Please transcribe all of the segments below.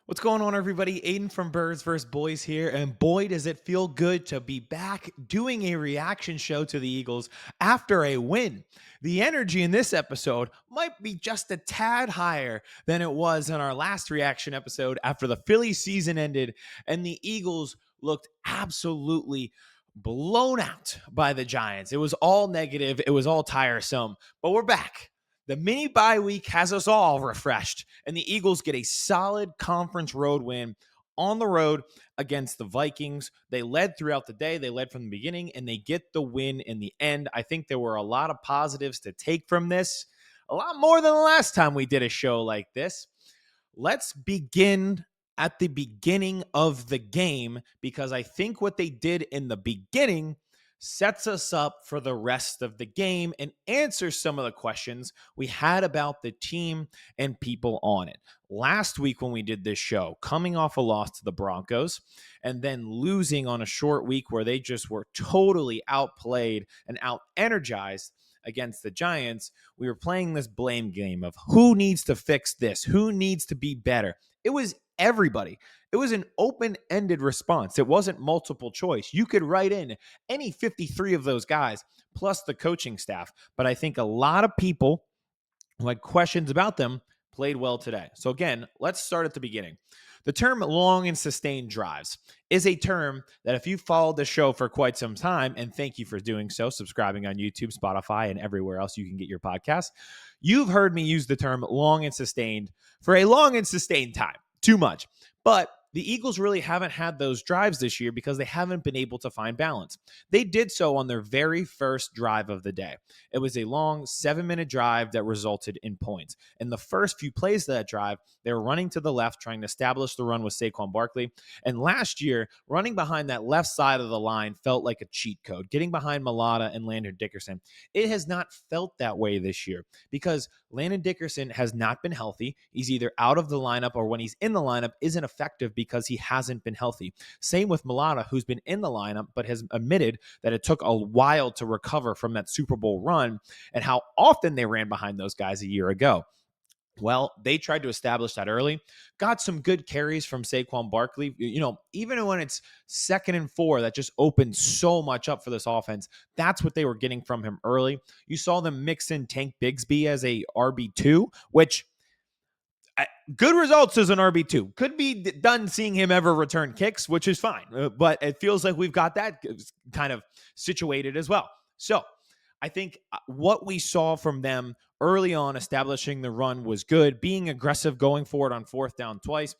What's going on, everybody? Aidan from Birds vs. Boys here, and boy, does it feel good to be back doing a reaction show to the Eagles after a win. The energy in this episode might be just a tad higher than it was in our last reaction episode after the Philly season ended and the Eagles looked absolutely blown out by the Giants. It was all negative, it was all tiresome, but we're back. The mini bye week has us all refreshed, and the Eagles get a solid conference road win on the road against the Vikings. They led throughout the day, they led from the beginning, and they get the win in the end. I think there were a lot of positives to take from this, a lot more than the last time we did a show like this. Let's begin at the beginning of the game because I think what they did in the beginning sets us up for the rest of the game and answers some of the questions we had about the team and people on it. Last week, when we did this show, coming off a loss to the Broncos and then losing on a short week where they just were totally outplayed and out energized against the Giants, we were playing this blame game of who needs to fix this, who needs to be better. It was everybody. It was an open-ended response. It wasn't multiple choice. You could write in any 53 of those guys plus the coaching staff. But I think a lot of people who had questions about them played well today. So again, let's start at the beginning. The term long and sustained drives is a term that if you followed the show for quite some time, and thank you for doing so, subscribing on YouTube, Spotify, and everywhere else you can get your podcast, you've heard me use the term long and sustained for a long and sustained time. Too much. But the Eagles really haven't had those drives this year because they haven't been able to find balance. They did so on their very first drive of the day. It was a long 7-minute drive that resulted in points. In the first few plays of that drive, they were running to the left, trying to establish the run with Saquon Barkley. And last year, running behind that left side of the line felt like a cheat code, getting behind Mulata and Landon Dickerson. It has not felt that way this year because Landon Dickerson has not been healthy. He's either out of the lineup or when he's in the lineup isn't effective because he hasn't been healthy. Same with Mulata, who's been in the lineup but has admitted that it took a while to recover from that Super Bowl run and how often they ran behind those guys a year ago. Well, they tried to establish that early, got some good carries from Saquon Barkley. Even when it's 2nd and 4, that just opened so much up for this offense. That's what they were getting from him early. You saw them mix in Tank Bigsby as a RB2, which good results as an RB2. Could be done seeing him ever return kicks, which is fine. But it feels like we've got that kind of situated as well. So I think what we saw from them early on establishing the run was good. Being aggressive, going for it on 4th down twice.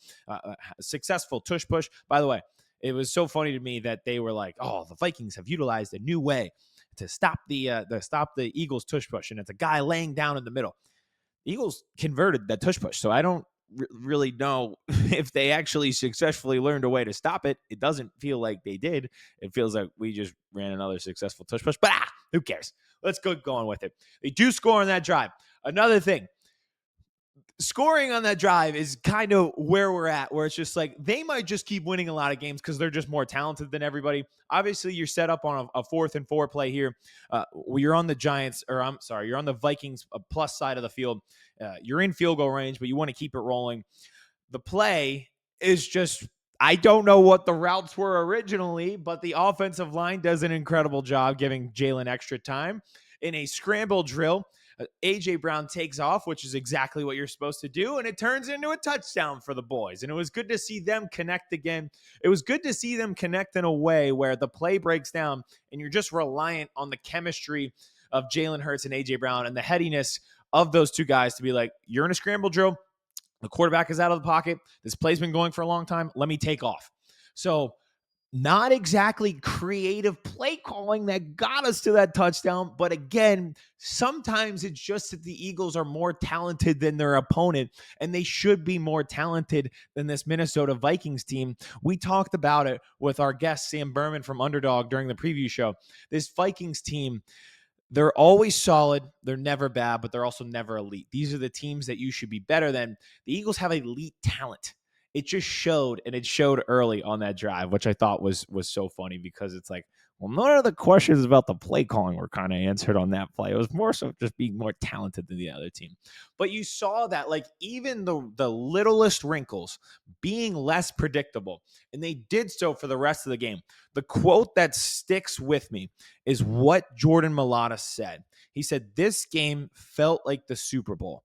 Successful tush push. By the way, it was so funny to me that they were like, "Oh, the Vikings have utilized a new way to stop the Eagles tush push," and it's a guy laying down in the middle. Eagles converted that tush push, so I don't really know if they actually successfully learned a way to stop it. It doesn't feel like they did. It feels like we just ran another successful tush push, but who cares? Let's go going with it. They do score on that drive. Another thing, scoring on that drive is kind of where we're at, where it's just like they might just keep winning a lot of games because they're just more talented than everybody. Obviously, you're set up on a 4th and 4 play here. You're on the Giants, or I'm sorry, you're on the Vikings plus side of the field. You're in field goal range, but you want to keep it rolling. The play is just, I don't know what the routes were originally, but the offensive line does an incredible job giving Jalen extra time in a scramble drill. AJ Brown takes off, which is exactly what you're supposed to do, and it turns into a touchdown for the boys. And it was good to see them connect again. It was good to see them connect in a way where the play breaks down and you're just reliant on the chemistry of Jalen Hurts and AJ Brown and the headiness of those two guys to be like, you're in a scramble drill. The quarterback is out of the pocket. This play's been going for a long time. Let me take off. So not exactly creative play calling that got us to that touchdown. But again, sometimes it's just that the Eagles are more talented than their opponent, and they should be more talented than this Minnesota Vikings team. We talked about it with our guest, Sam Berman from Underdog, during the preview show. This Vikings team, they're always solid. They're never bad, but they're also never elite. These are the teams that you should be better than. The Eagles have elite talent. It just showed, and it showed early on that drive, which I thought was so funny because it's like, Well, none of the questions about the play calling were kind of answered on that play. It was more so just being more talented than the other team. But you saw that, like, even the littlest wrinkles being less predictable, and they did so for the rest of the game. The quote that sticks with me is what Jordan Mailata said. He said, "This game felt like the Super Bowl."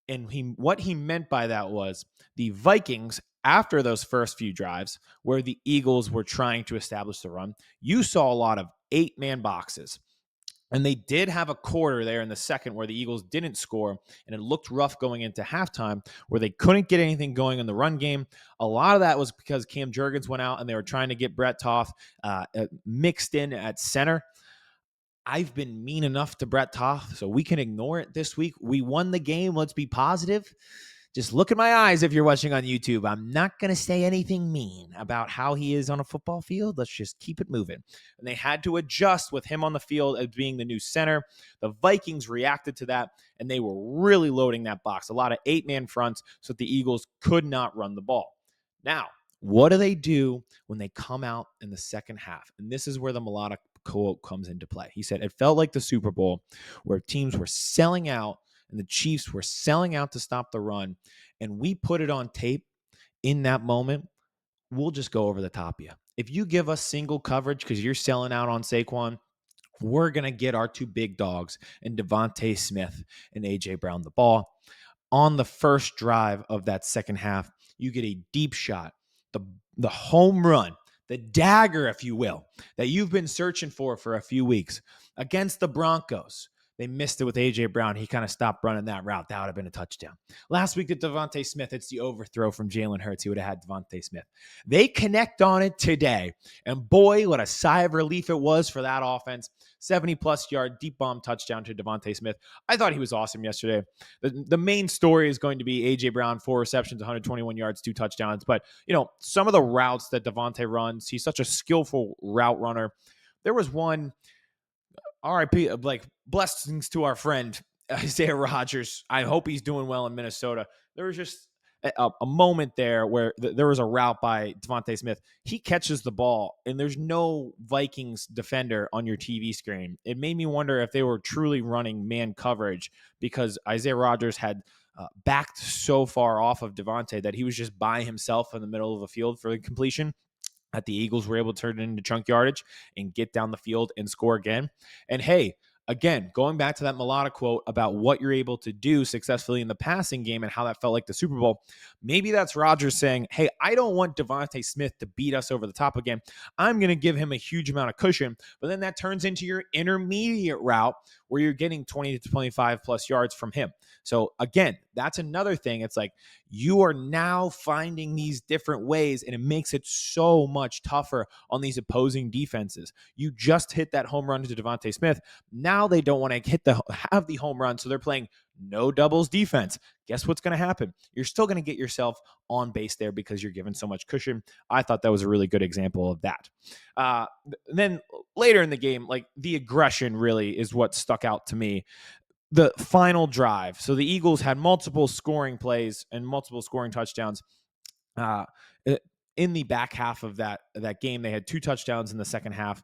And what he meant by that was the Vikings, after those first few drives where the Eagles were trying to establish the run, you saw a lot of 8-man boxes. And they did have a quarter there in the second where the Eagles didn't score, and it looked rough going into halftime where they couldn't get anything going in the run game. A lot of that was because Cam Jurgens went out and they were trying to get Brett Toth mixed in at center. I've been mean enough to Brett Toth, so we can ignore it this week. We won the game. Let's be positive. Just look at my eyes if you're watching on YouTube. I'm not going to say anything mean about how he is on a football field. Let's just keep it moving. And they had to adjust with him on the field as being the new center. The Vikings reacted to that, and they were really loading that box. A lot of 8-man fronts so that the Eagles could not run the ball. Now, what do they do when they come out in the second half? And this is where the melodic quote comes into play. He said, "It felt like the Super Bowl where teams were selling out and the Chiefs were selling out to stop the run. And we put it on tape in that moment. We'll just go over the top of you. If you give us single coverage because you're selling out on Saquon, we're going to get our two big dogs and DeVonta Smith and AJ Brown the ball." On the first drive of that second half, you get a deep shot, the home run, the dagger, if you will, that you've been searching for a few weeks against the Broncos. They missed it with A.J. Brown. He kind of stopped running that route. That would have been a touchdown. Last week, to DeVonta Smith, it's the overthrow from Jalen Hurts. He would have had DeVonta Smith. They connect on it today. And boy, what a sigh of relief it was for that offense. 70-plus yard deep bomb touchdown to DeVonta Smith. I thought he was awesome yesterday. The main story is going to be A.J. Brown, 4 receptions, 121 yards, 2 touchdowns. But, some of the routes that DeVonta runs, he's such a skillful route runner. There was one, RIP, like, blessings to our friend Isaiah Rodgers. I hope he's doing well in Minnesota. There was just a moment there where there was a route by DeVonta Smith. He catches the ball, and there's no Vikings defender on your TV screen. It made me wonder if they were truly running man coverage because Isaiah Rodgers had backed so far off of DeVonta that he was just by himself in the middle of the field for the completion, that the Eagles were able to turn it into chunk yardage and get down the field and score again. And hey, again, going back to that melodic quote about what you're able to do successfully in the passing game and how that felt like the Super Bowl, maybe that's Rodgers saying, hey, I don't want DeVonta Smith to beat us over the top again. I'm going to give him a huge amount of cushion. But then that turns into your intermediate route where you're getting 20 to 25 plus yards from him. So again, that's another thing. It's like you are now finding these different ways, and it makes it so much tougher on these opposing defenses. You just hit that home run to DeVonta Smith. Now they don't want to have the home run, so they're playing no doubles defense. Guess what's going to happen? You're still going to get yourself on base there because you're given so much cushion. I thought that was a really good example of that. Then later in the game, like, the aggression really is what stuck out to me. The final drive. So the Eagles had multiple scoring plays and multiple scoring touchdowns. In the back half of that game, they had 2 touchdowns in the second half.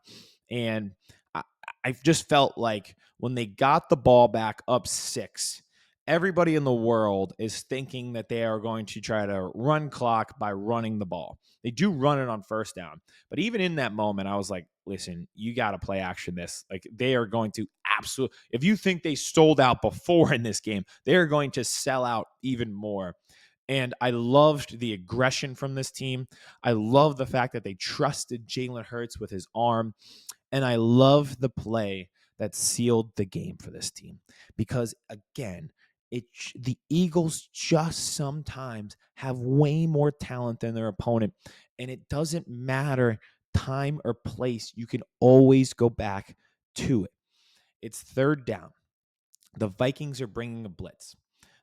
And I just felt like when they got the ball back up 6, everybody in the world is thinking that they are going to try to run clock by running the ball. They do run it on first down. But even in that moment, I was like, listen, you got to play action this. Like, they are going to absolutely, if you think they sold out before in this game, they are going to sell out even more. And I loved the aggression from this team. I love the fact that they trusted Jalen Hurts with his arm. And I love the play that sealed the game for this team. Because, again, the Eagles just sometimes have way more talent than their opponent. And it doesn't matter time or place. You can always go back to it. It's third down. The Vikings are bringing a blitz.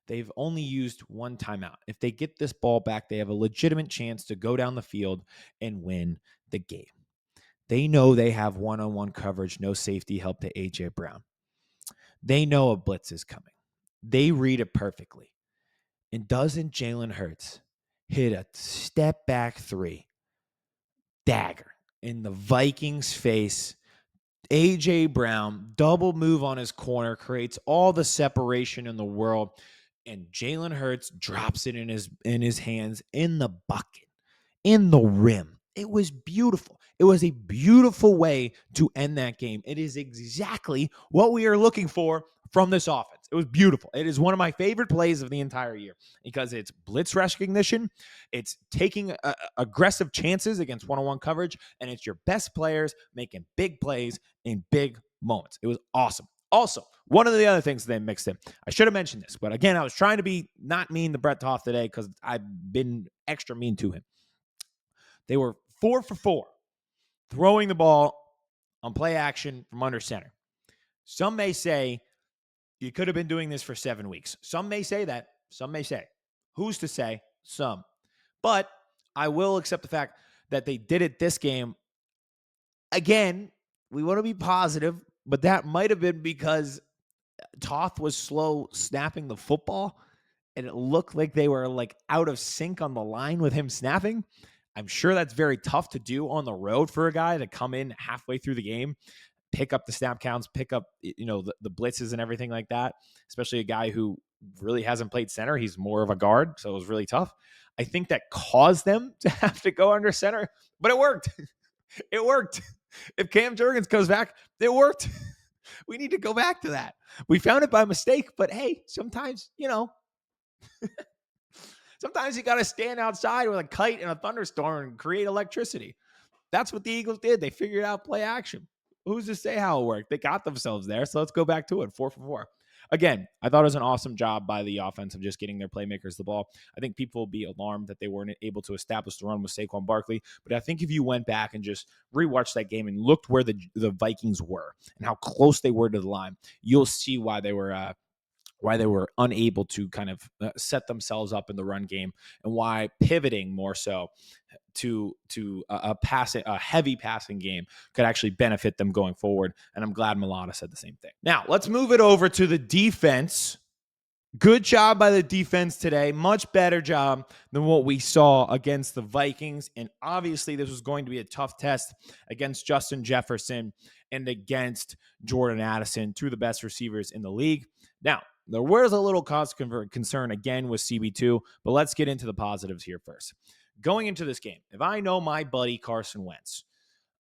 They've only used 1 timeout. If they get this ball back, they have a legitimate chance to go down the field and win the game. They know they have one-on-one coverage, no safety help to A.J. Brown. They know a blitz is coming. They read it perfectly. And doesn't Jalen Hurts hit a step back 3? Dagger. in the Vikings face. AJ Brown, double move on his corner, creates all the separation in the world, and Jalen Hurts drops it in his hands in the bucket, in the rim. It was beautiful. It was a beautiful way to end that game. It is exactly what we are looking for from this offense. It was beautiful. It is one of my favorite plays of the entire year because it's blitz recognition, it's taking aggressive chances against one-on-one coverage, and it's your best players making big plays in big moments. It was awesome. Also, one of the other things they mixed in, I should have mentioned this, but again, I was trying to be not mean to Brett Toth today because I've been extra mean to him. They were 4 for 4 throwing the ball on play action from under center. Some may say you could have been doing this for 7 weeks. Some may say that. Some may say. Who's to say? Some. But I will accept the fact that they did it this game. Again, we want to be positive, but that might have been because Toth was slow snapping the football, and it looked like they were like out of sync on the line with him snapping. I'm sure that's very tough to do on the road for a guy to come in halfway through the game, pick up the snap counts, pick up, the blitzes and everything like that, especially a guy who really hasn't played center. He's more of a guard, so it was really tough. I think that caused them to have to go under center, but it worked. It worked. If Cam Jurgens goes back, it worked. We need to go back to that. We found it by mistake, but hey, sometimes, sometimes you got to stand outside with a kite in a thunderstorm and create electricity. That's what the Eagles did. They figured out play action. Who's to say how it worked? They got themselves there, so let's go back to it. 4 for 4. Again, I thought it was an awesome job by the offense of just getting their playmakers the ball. I think people will be alarmed that they weren't able to establish the run with Saquon Barkley, but I think if you went back and just rewatched that game and looked where the Vikings were and how close they were to the line, you'll see why they were unable to kind of set themselves up in the run game, and why pivoting more so to a heavy passing game could actually benefit them going forward. And I'm glad Milata said the same thing. Now let's move it over to the defense. Good job by the defense today. Much better job than what we saw against the Vikings. And obviously this was going to be a tough test against Justin Jefferson and against Jordan Addison, two of the best receivers in the league. Now, there was a little cause concern again with CB2, but let's get into the positives here first. Going into this game, if I know my buddy Carson Wentz,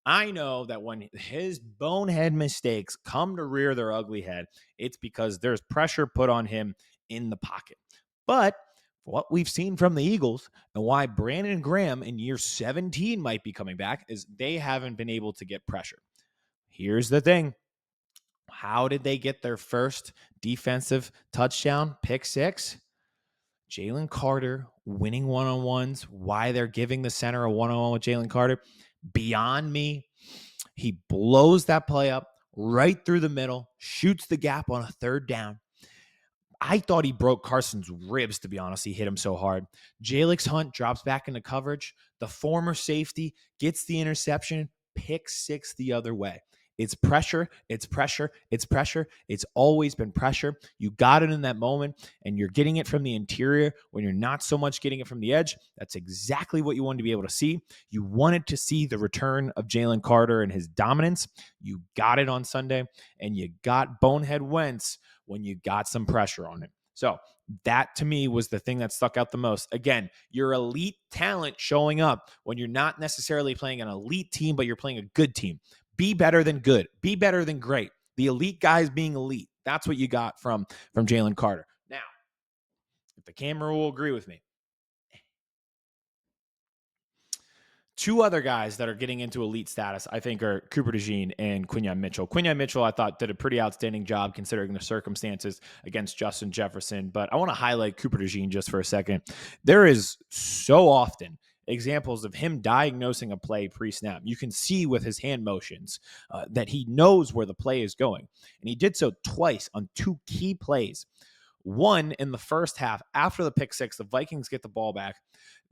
I know that when his bonehead mistakes come to rear their ugly head, it's because there's pressure put on him in the pocket. But what we've seen from the Eagles and why Brandon Graham in year 17 might be coming back is they haven't been able to get pressure. Here's the thing. How did they get their first defensive touchdown, pick six? Jalen Carter winning one-on-ones. Why they're giving the center a one-on-one with Jalen Carter, beyond me. He blows that play up right through the middle, shoots the gap on a third down. I thought he broke Carson's ribs, to be honest. He hit him so hard. Jalix Hunt drops back into coverage. The former safety gets the interception, pick six the other way. It's pressure. It's pressure. It's pressure. It's always been pressure. You got it in that moment, and you're getting it from the interior when you're not so much getting it from the edge. That's exactly what you wanted to be able to see. You wanted to see the return of Jalen Carter and his dominance. You got it on Sunday, and you got Bonehead Wentz when you got some pressure on him. So that, to me, was the thing that stuck out the most. Again, your elite talent showing up when you're not necessarily playing an elite team, but you're playing a good team. Be better than good. Be better than great. The elite guys being elite. That's what you got from Jalen Carter. Now, if the camera will agree with me, two other guys that are getting into elite status, I think, are Cooper DeJean and Quinyon Mitchell. Quinyon Mitchell, I thought, did a pretty outstanding job considering the circumstances against Justin Jefferson. But I want to highlight Cooper DeJean just for a second. There is so often examples of him diagnosing a play pre-snap. You can see with his hand motions that he knows where the play is going. And he did so twice on two key plays. One, in the first half, after the pick six, the Vikings get the ball back.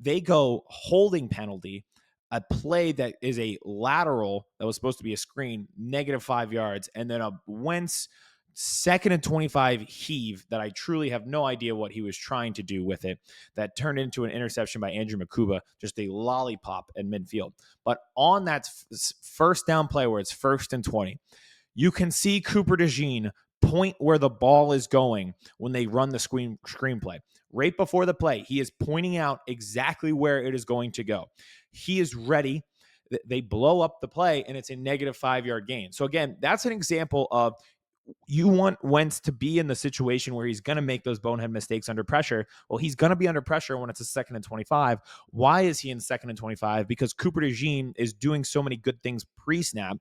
They go holding penalty, a play that is a lateral that was supposed to be a screen, -5 yards, and then a Wentz 2nd and 25 heave that I truly have no idea what he was trying to do with it, that turned into an interception by Andrew Makuba, just a lollipop at midfield. But on that first down play where it's 1st and 20, you can see Cooper DeJean point where the ball is going when they run the screenplay. Right before the play, he is pointing out exactly where it is going to go. He is ready. They blow up the play, and it's a negative 5-yard gain. So again, that's an example of, you want Wentz to be in the situation where he's going to make those bonehead mistakes under pressure. Well, he's going to be under pressure when it's a 2nd and 25. Why is he in 2nd and 25? Because Cooper DeJean is doing so many good things pre-snap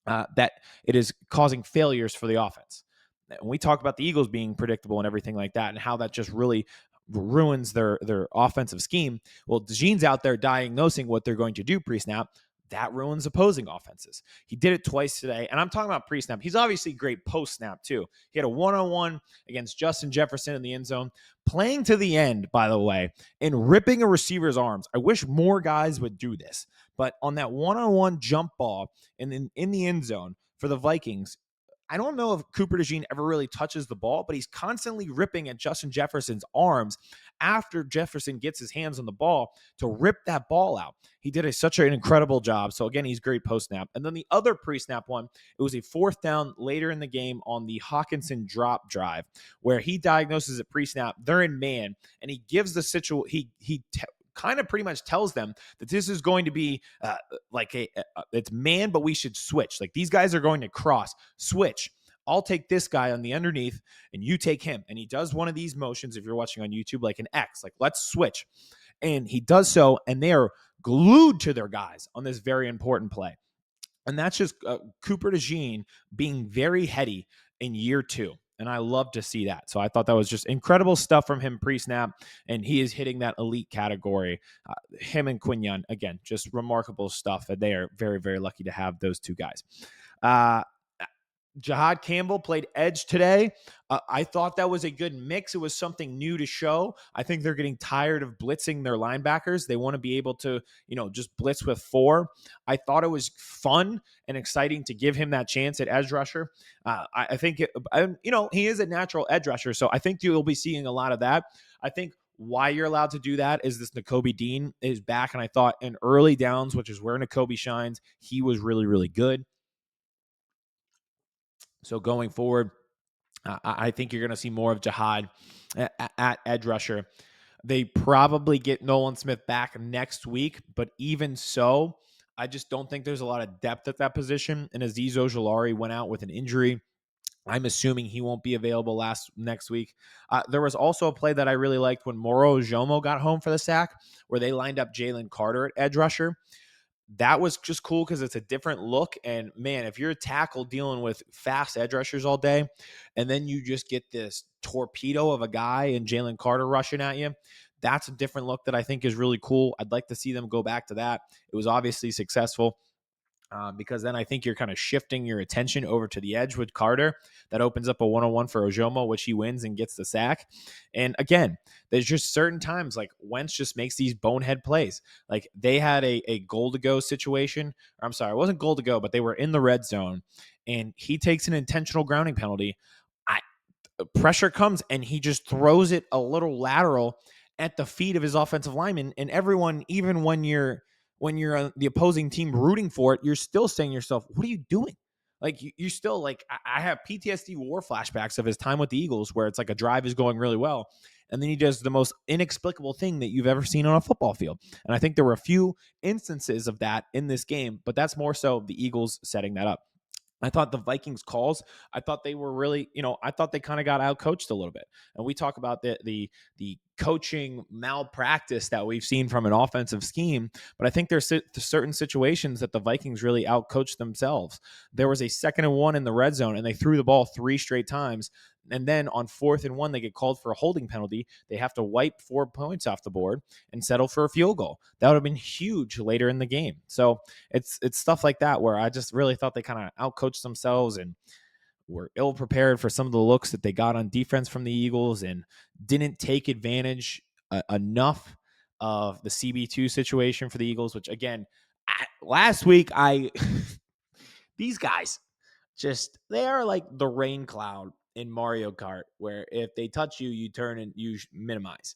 that it is causing failures for the offense. When we talk about the Eagles being predictable and everything like that, and how that just really ruins their offensive scheme, well, DeJean's out there diagnosing what they're going to do pre-snap. That ruins opposing offenses. He did it twice today, and I'm talking about pre-snap. He's obviously great post-snap too. He had a one-on-one against Justin Jefferson in the end zone, playing to the end, by the way, and ripping a receiver's arms. I wish more guys would do this, but on that one-on-one jump ball in the end zone for the Vikings, I don't know if Cooper DeJean ever really touches the ball, but he's constantly ripping at Justin Jefferson's arms after Jefferson gets his hands on the ball to rip that ball out. He did such an incredible job. So again, he's great post-snap. And then the other pre-snap one, it was a 4th down later in the game on the Hawkinson drop drive where he diagnoses it pre-snap. They're in man, and he gives the situation. He kind of pretty much tells them that this is going to be it's man, but we should switch. Like, these guys are going to cross, switch. I'll take this guy on the underneath and you take him. And he does one of these motions, if you're watching on YouTube, like an X, like let's switch. And he does so, and they are glued to their guys on this very important play. And that's just Cooper DeJean being very heady in year 2. And I love to see that. So I thought that was just incredible stuff from him pre-snap, and he is hitting that elite category. Him and Quinyon, again, just remarkable stuff. And they are very, very lucky to have those two guys. Jihad Campbell played edge today. I thought that was a good mix. It was something new to show. I think they're getting tired of blitzing their linebackers. They want to be able to, just blitz with 4. I thought it was fun and exciting to give him that chance at edge rusher. I think, he is a natural edge rusher, so I think you'll be seeing a lot of that. I think why you're allowed to do that is this Nakobe Dean is back, and I thought in early downs, which is where Nakobe shines, he was really, really good. So going forward, I think you're going to see more of Jihad at edge rusher. They probably get Nolan Smith back next week, but even so, I just don't think there's a lot of depth at that position. And Azeez Ojulari went out with an injury. I'm assuming he won't be available next week. There was also a play that I really liked when Ojomo got home for the sack, where they lined up Jalen Carter at edge rusher. That was just cool because it's a different look. And man, if you're a tackle dealing with fast edge rushers all day, and then you just get this torpedo of a guy and Jalen Carter rushing at you, that's a different look that I think is really cool. I'd like to see them go back to that. It was obviously successful. Because then I think you're kind of shifting your attention over to the edge with Carter. That opens up a one-on-one for Ojomo, which he wins and gets the sack. And again, there's just certain times like Wentz just makes these bonehead plays. Like they had a goal to go situation. Or I'm sorry, it wasn't goal to go, but they were in the red zone, and he takes an intentional grounding penalty. Pressure comes, and he just throws it a little lateral at the feet of his offensive lineman, and everyone, even when you're the opposing team rooting for it, you're still saying to yourself, what are you doing? Like you still like, I have PTSD war flashbacks of his time with the Eagles where it's like a drive is going really well, and then he does the most inexplicable thing that you've ever seen on a football field. And I think there were a few instances of that in this game, but that's more so the Eagles setting that up. I thought the Vikings calls, I thought they were really, I thought they kind of got out coached a little bit. And we talk about the coaching malpractice that we've seen from an offensive scheme, but I think there's certain situations that the Vikings really out coached themselves. There was a 2nd and 1 in the red zone, and they threw the ball 3 straight times. And then on 4th and 1, they get called for a holding penalty. They have to wipe 4 points off the board and settle for a field goal. That would have been huge later in the game. So it's stuff like that where I just really thought they kind of outcoached themselves and were ill prepared for some of the looks that they got on defense from the Eagles, and didn't take advantage enough of the CB2 situation for the Eagles, which again, last week these guys they are like the rain cloud in Mario Kart, where if they touch you, you turn and you minimize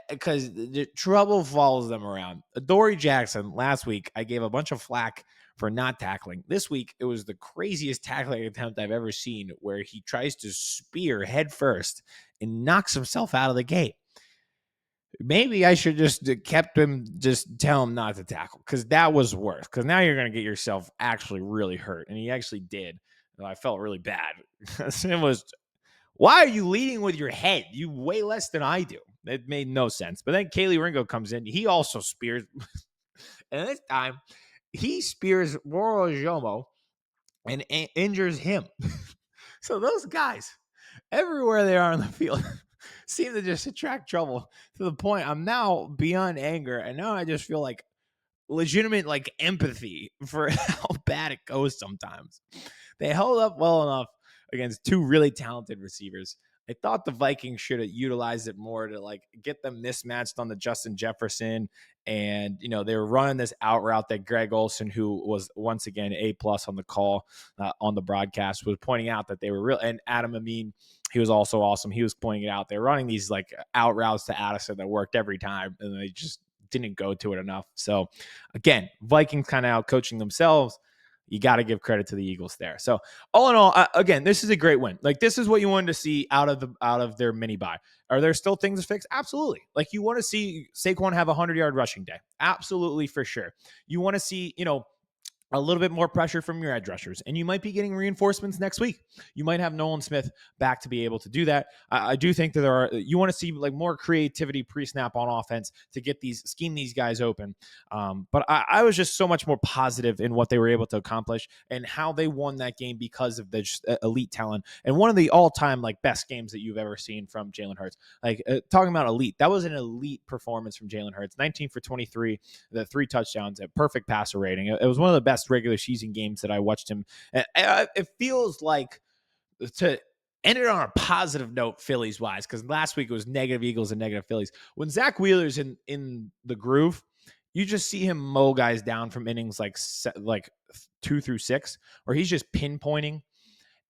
because the trouble follows them around. Dory Jackson, last week, I gave a bunch of flack for not tackling. This week, it was the craziest tackling attempt I've ever seen, where he tries to spear head first and knocks himself out of the gate. Maybe I should just kept him, just tell him not to tackle, because that was worse. Because now you're going to get yourself actually really hurt. And he actually did. I felt really bad. It was, why are you leading with your head? You weigh less than I do. It made no sense. But then Kaylee Ringo comes in. He also spears. And this time, he spears Ojomo and injures him. So those guys, everywhere they are on the field, seem to just attract trouble to the point I'm now beyond anger. And now I just feel like legitimate like empathy for how bad it goes sometimes. They held up well enough against two really talented receivers. I thought the Vikings should have utilized it more to like get them mismatched on the Justin Jefferson. And, they were running this out route that Greg Olsen, who was once again A+ on the call on the broadcast, was pointing out that they were real. And Adam Amin, he was also awesome. He was pointing it out. They're running these like out routes to Addison that worked every time. And they just didn't go to it enough. So again, Vikings kind of out coaching themselves. You got to give credit to the Eagles there. So all in all, again, this is a great win. Like, this is what you wanted to see out of their mini bye. Are there still things to fix? Absolutely. Like, you want to see Saquon have a 100-yard rushing day. Absolutely, for sure. You want to see, a little bit more pressure from your edge rushers, and you might be getting reinforcements next week. You might have Nolan Smith back to be able to do that. I do think that you want to see like more creativity pre-snap on offense to scheme these guys open. But I was just so much more positive in what they were able to accomplish and how they won that game because of the just elite talent and one of the all-time like best games that you've ever seen from Jalen Hurts. Like, talking about elite, that was an elite performance from Jalen Hurts. 19 for 23, the 3 touchdowns, a perfect passer rating. It was one of the best regular season games that I watched him. It feels like, to end it on a positive note, Phillies wise, because last week it was negative Eagles and negative Phillies. When Zach Wheeler's in the groove, you just see him mow guys down from innings like 2 through 6, where he's just pinpointing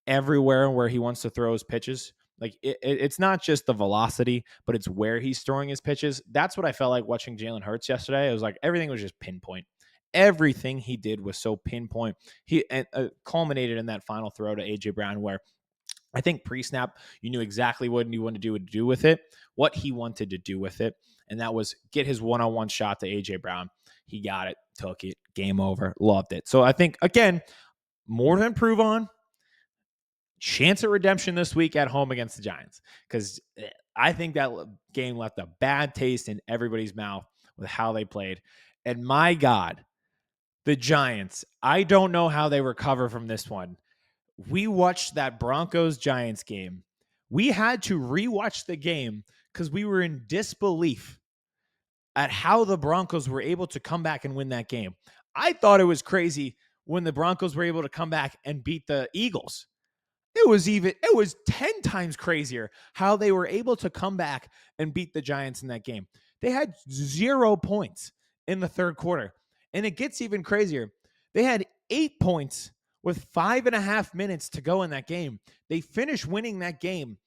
everywhere where he wants to throw his pitches. Like, it's not just the velocity, but it's where he's throwing his pitches. That's what I felt like watching Jalen Hurts yesterday. It was like everything was just pinpoint. Everything he did was so pinpoint. He culminated in that final throw to AJ Brown, where I think pre-snap, you knew exactly what he wanted to do with it, what he wanted to do with it, and that was get his one-on-one shot to AJ Brown. He got it, took it, game over, loved it. So I think, again, more to improve on. Chance at redemption this week at home against the Giants, because I think that game left a bad taste in everybody's mouth with how they played. And my God, the Giants, I don't know how they recover from this one. We watched that Broncos-Giants game. We had to rewatch the game because we were in disbelief at how the Broncos were able to come back and win that game. I thought it was crazy when the Broncos were able to come back and beat the Eagles. It was 10 times crazier how they were able to come back and beat the Giants in that game. They had 0 points in the third quarter. And it gets even crazier. They had 8 points with 5.5 minutes to go in that game. They finished winning that game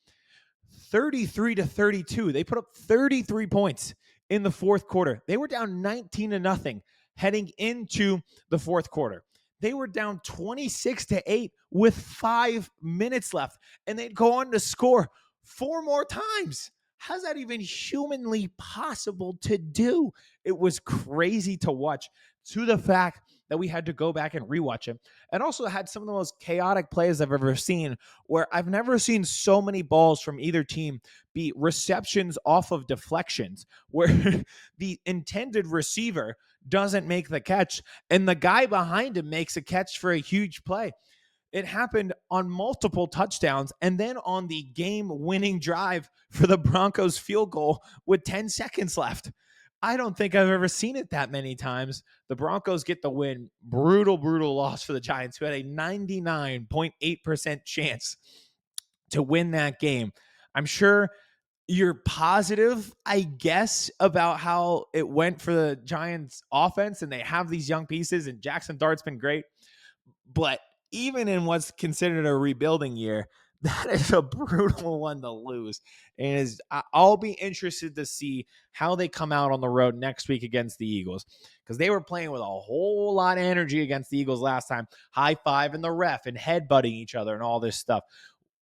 33-32. They put up 33 points in the fourth quarter. They were down 19-0 heading into the fourth quarter. They were down 26-8 with 5 minutes left, and they'd go on to score 4 more times. How's that even humanly possible to do? It was crazy to watch, to the fact that we had to go back and rewatch it, and also had some of the most chaotic plays I've ever seen, where I've never seen so many balls from either team be receptions off of deflections, where the intended receiver doesn't make the catch and the guy behind him makes a catch for a huge play. It happened on multiple touchdowns, and then on the game-winning drive for the Broncos field goal with 10 seconds left. I don't think I've ever seen it that many times. The Broncos get the win. Brutal, brutal loss for the Giants, who had a 99.8% chance to win that game. I'm sure you're positive, I guess, about how it went for the Giants offense, and they have these young pieces, and Jackson Dart's been great. But even in what's considered a rebuilding year, that is a brutal one to lose. And I'll be interested to see how they come out on the road next week against the Eagles, because they were playing with a whole lot of energy against the Eagles last time, high five in the ref and headbutting each other and all this stuff.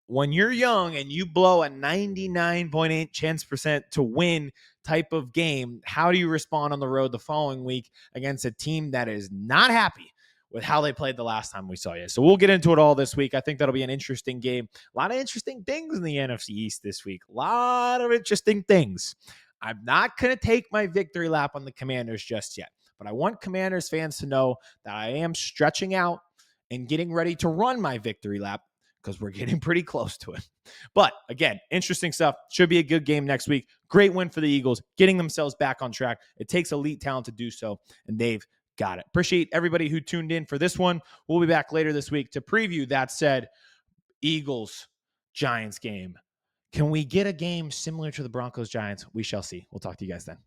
When you're young and you blow a 99.8 chance percent to win type of game, how do you respond on the road the following week against a team that is not happy with how they played the last time we saw you? So we'll get into it all this week. I think that'll be an interesting game. A lot of interesting things in the NFC East this week. A lot of interesting things. I'm not going to take my victory lap on the Commanders just yet, but I want Commanders fans to know that I am stretching out and getting ready to run my victory lap, because we're getting pretty close to it. But again, interesting stuff. Should be a good game next week. Great win for the Eagles, getting themselves back on track. It takes elite talent to do so, and they've got it. Appreciate everybody who tuned in for this one. We'll be back later this week to preview that said Eagles-Giants game. Can we get a game similar to the Broncos-Giants? We shall see. We'll talk to you guys then.